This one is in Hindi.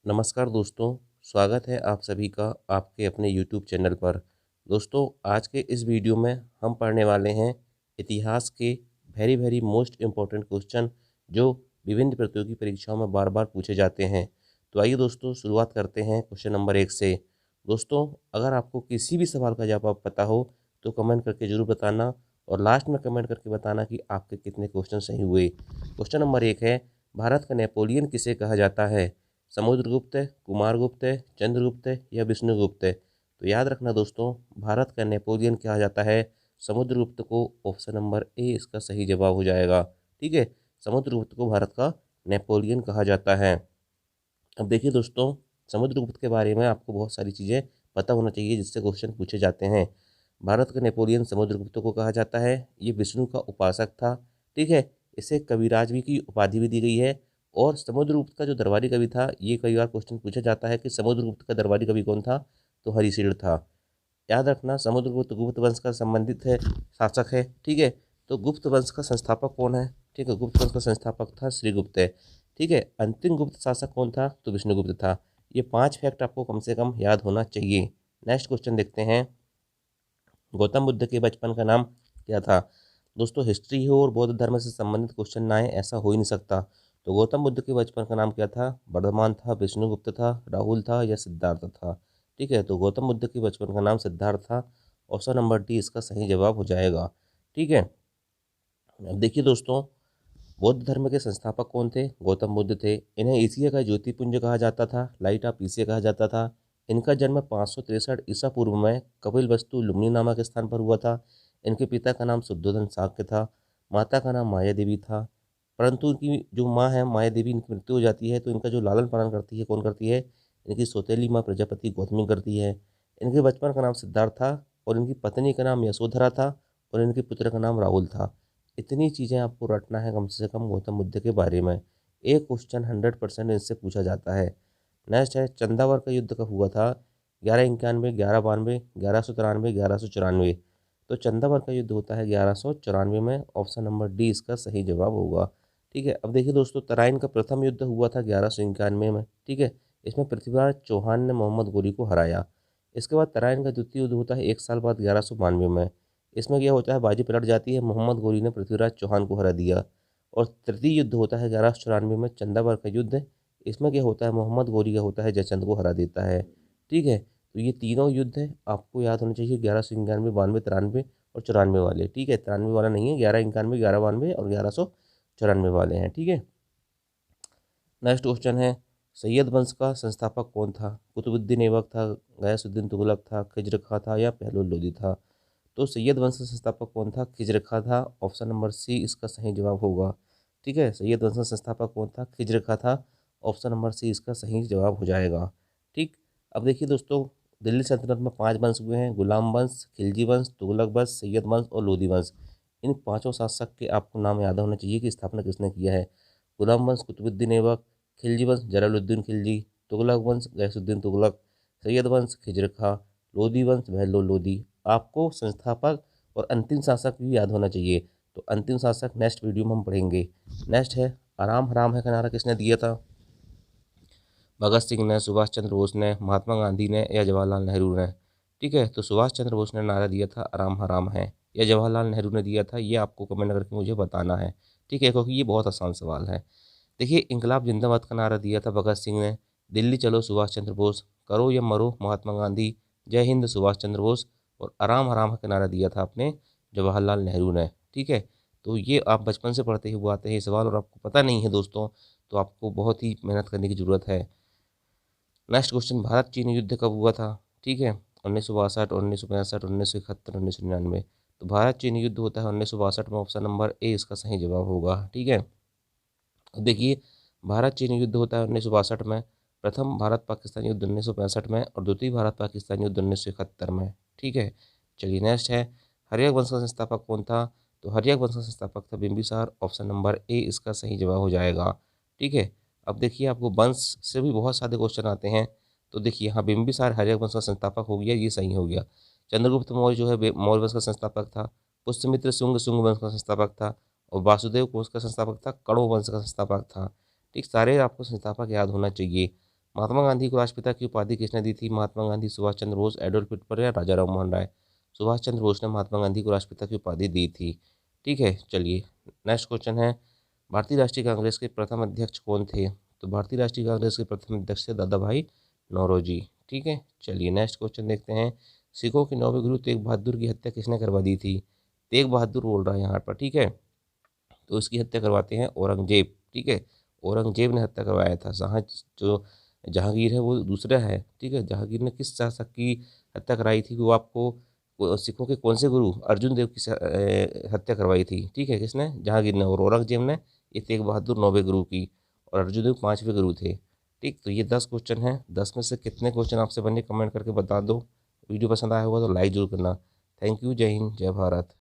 नमस्कार दोस्तों, स्वागत है आप सभी का आपके अपने यूट्यूब चैनल पर। दोस्तों, आज के इस वीडियो में हम पढ़ने वाले हैं इतिहास के very very most important question जो विभिन्न प्रतियोगी परीक्षाओं में बार बार पूछे जाते हैं। तो आइए दोस्तों, शुरुआत करते हैं क्वेश्चन नंबर 1 से। दोस्तों, अगर आपको किसी भी सवाल का जवाब पता हो तो कमेंट करके ज़रूर बताना और लास्ट में कमेंट करके बताना कि आपके कितने क्वेश्चन सही हुए। क्वेश्चन नंबर 1 है, भारत का नेपोलियन किसे कहा जाता है? समुद्रगुप्त, कुमारगुप्त, चंद्रगुप्त या विष्णुगुप्त? तो याद रखना दोस्तों, भारत का नेपोलियन कहा जाता है समुद्रगुप्त को। ऑप्शन नंबर ए इसका सही जवाब हो जाएगा। ठीक है, समुद्रगुप्त को भारत का नेपोलियन कहा जाता है। अब देखिए दोस्तों, समुद्रगुप्त के बारे में आपको बहुत सारी चीज़ें पता होना चाहिए जिससे क्वेश्चन पूछे जाते हैं। भारत का नेपोलियन समुद्रगुप्त को कहा जाता है। ये विष्णु का उपासक था। ठीक है, इसे कविराज भी की उपाधि भी दी गई है। और समुद्रगुप्त का जो दरबारी कवि था, ये कई बार क्वेश्चन पूछा जाता है कि समुद्रगुप्त का दरबारी कवि कौन था, तो हरिशिर था। याद रखना, समुद्रगुप्त गुप्त वंश का संबंधित है, शासक है। ठीक है, तो गुप्त वंश का संस्थापक कौन है? ठीक है, गुप्त वंश का संस्थापक था श्रीगुप्त है। ठीक है, अंतिम गुप्त शासक कौन था? तो विष्णुगुप्त था। ये 5 फैक्ट आपको कम से कम याद होना चाहिए। नेक्स्ट क्वेश्चन देखते हैं, गौतम बुद्ध के बचपन का नाम क्या था? दोस्तों, हिस्ट्री हो और बौद्ध धर्म से संबंधित क्वेश्चन ना आए, ऐसा हो ही नहीं सकता। तो गौतम बुद्ध के बचपन का नाम क्या था? वर्धमान था, विष्णुगुप्त था, राहुल था या सिद्धार्थ था? ठीक है, तो गौतम बुद्ध के बचपन का नाम सिद्धार्थ था। ऑप्शन नंबर डी इसका सही जवाब हो जाएगा। ठीक है, अब देखिए दोस्तों, बौद्ध धर्म के संस्थापक कौन थे? गौतम बुद्ध थे। इन्हें एशिया का ज्योतिपुंज कहा जाता था, लाइट ऑफ एशिया कहा जाता था। इनका जन्म 563 ईसा पूर्व में कपिलवस्तु लुम्बिनी नामक स्थान पर हुआ था। इनके पिता का नाम शुद्धोधन शाक्य था, माता का नाम माया देवी था। परंतु इनकी जो माँ है माया देवी, इनकी मृत्यु हो जाती है, तो इनका जो लालन पालन करती है कौन करती है? इनकी सौतेली माँ प्रजापति गौतमी करती है। इनके बचपन का नाम सिद्धार्थ था और इनकी पत्नी का नाम यशोधरा था और इनके पुत्र का नाम राहुल था। इतनी चीज़ें आपको रटना है कम से कम गौतम बुद्ध के बारे में। एक क्वेश्चन 100% इससे पूछा जाता है। नेक्स्ट है, चंदावर का युद्ध कब हुआ था? 1191, 1192, 1193, 1194? तो चंदावर का युद्ध होता है 1194 में। ऑप्शन नंबर डी इसका सही जवाब होगा। ठीक है, अब देखिए दोस्तों, तराइन का प्रथम युद्ध हुआ था 1191 में। ठीक है, इसमें पृथ्वीराज चौहान ने मोहम्मद गोरी को हराया। इसके बाद तराइन का द्वितीय युद्ध होता है 1 साल बाद 1192 में। इसमें क्या होता है, बाजी पलट जाती है, मोहम्मद गोरी ने पृथ्वीराज चौहान को हरा दिया। और तृतीय युद्ध होता है 1194 में, चंदावर का युद्ध। इसमें क्या होता है, मोहम्मद गोरी का होता है जयचंद को हरा देता है। ठीक है, तो ये तीनों युद्ध है आपको याद होने चाहिए, 1191, 92, 93 और 94 वाले। ठीक है, 93 वाला नहीं है, 1191, 1192 और 1194 वाले हैं। ठीक है, नेक्स्ट क्वेश्चन है, सैयद वंश का संस्थापक कौन था? कुतुबुद्दीन ऐबक था, गयासुद्दीन तुगलक था, खिज्र खां था या पहलू लोदी था? तो सैयद वंश का संस्थापक कौन था? खिज्र खां था। ऑप्शन नंबर सी इसका सही जवाब होगा। ठीक है, सैयद वंश का संस्थापक कौन था? खिज्र खां था। ऑप्शन नंबर सी इसका सही जवाब हो जाएगा। ठीक, अब देखिए दोस्तों, दिल्ली सल्तनत में 5 वंश हुए हैं, गुलाम वंश, खिलजी वंश, तुगलक वंश, सैयद वंश और लोदी वंश। इन पांचों शासक के आपको नाम याद होना चाहिए कि स्थापना किसने किया है। गुलाम वंश कुतुबुद्दीन ऐबक, खिलजी वंश जलालुद्दीन खिलजी, तुगलक वंश गयासुद्दीन तुगलक, सैयद वंश खिज्र खां, लोदी वंश बहलोल लोदी। आपको संस्थापक और अंतिम शासक भी याद होना चाहिए। तो अंतिम शासक नेक्स्ट वीडियो में हम पढ़ेंगे। नेक्स्ट है, आराम हराम है का नारा किसने दिया था? भगत सिंह ने, सुभाष चंद्र बोस ने, महात्मा गांधी ने या जवाहरलाल नेहरू ने? ठीक है, तो सुभाष चंद्र बोस ने नारा दिया था आराम हराम है, या जवाहरलाल नेहरू ने दिया था, ये आपको कमेंट करके मुझे बताना है। ठीक है, क्योंकि ये बहुत आसान सवाल है। देखिए, इंकलाब जिंदाबाद का नारा दिया था भगत सिंह ने, दिल्ली चलो सुभाष चंद्र बोस, करो या मरो महात्मा गांधी, जय हिंद सुभाष चंद्र बोस, और आराम आराम का नारा दिया था अपने जवाहरलाल नेहरू ने। ठीक है, तो ये आप बचपन से पढ़ते हुए आते हैं ये सवाल और आपको पता नहीं है दोस्तों, तो आपको बहुत ही मेहनत करने की ज़रूरत है। नेक्स्ट क्वेश्चन, भारत चीन युद्ध कब हुआ था? ठीक है, 1962, 1965, 1971, 1999? तो भारत चीन युद्ध होता है 1962 में। ऑप्शन नंबर ए इसका सही जवाब होगा। ठीक है, देखिए, भारत चीन युद्ध होता है 1962 में, प्रथम भारत पाकिस्तान युद्ध 1965 में और द्वितीय भारत पाकिस्तान युद्ध 1971 में। ठीक है, चलिए नेक्स्ट है, हर्यक वंश का संस्थापक कौन था? तो हर्यक वंश का संस्थापक था बिंबिसार। ऑप्शन नंबर ए इसका सही जवाब हो जाएगा। ठीक है, अब देखिए, आपको वंश से भी बहुत सारे क्वेश्चन आते हैं। तो देखिए, हाँ, बिंबिसार हर्यक वंश का संस्थापक हो गया, ये सही हो गया। चंद्रगुप्त मौर्य जो है मौर्य वंश का संस्थापक था। पुष्यमित्र शुंग शुंग वंश का संस्थापक था। और वासुदेव कोष का संस्थापक था, कण्व वंश का संस्थापक था। ठीक, सारे आपको संस्थापक याद होना चाहिए। महात्मा गांधी को राष्ट्रपिता की उपाधि किसने दी थी? महात्मा गांधी, सुभाष चंद्र बोस, एडोल्फ हिटलर या राजा राम मोहन राय? सुभाष चंद्र बोस ने महात्मा गांधी को राष्ट्रपिता की उपाधि दी थी। ठीक है, चलिए नेक्स्ट क्वेश्चन है, भारतीय राष्ट्रीय कांग्रेस के प्रथम अध्यक्ष कौन थे? तो भारतीय राष्ट्रीय कांग्रेस के प्रथम अध्यक्ष थे दादा भाई नौरोजी। ठीक है, चलिए नेक्स्ट क्वेश्चन देखते हैं, सिखों के 9वें गुरु तेग बहादुर की हत्या किसने करवा दी थी? तेग बहादुर बोल रहा है यहाँ पर। ठीक है, तो इसकी हत्या करवाते हैं औरंगजेब। ठीक है, औरंगजेब ने हत्या करवाया था। जो जहांगीर है वो दूसरा है। ठीक है, जहांगीर ने किस शासक की हत्या कराई थी? वो आपको सिखों के कौन से गुरु अर्जुन देव की हत्या करवाई थी? ठीक है, किसने? जहांगीर ने। और औरंगजेब ने ये तेग बहादुर 9वें गुरु की, और अर्जुन देव 5वें गुरु थे। ठीक, तो ये 10 क्वेश्चन हैं। 10 में से कितने क्वेश्चन आपसे बने कमेंट करके बता दो। वीडियो पसंद आया होगा तो लाइक जरूर करना। थैंक यू, जय हिंद, जय भारत।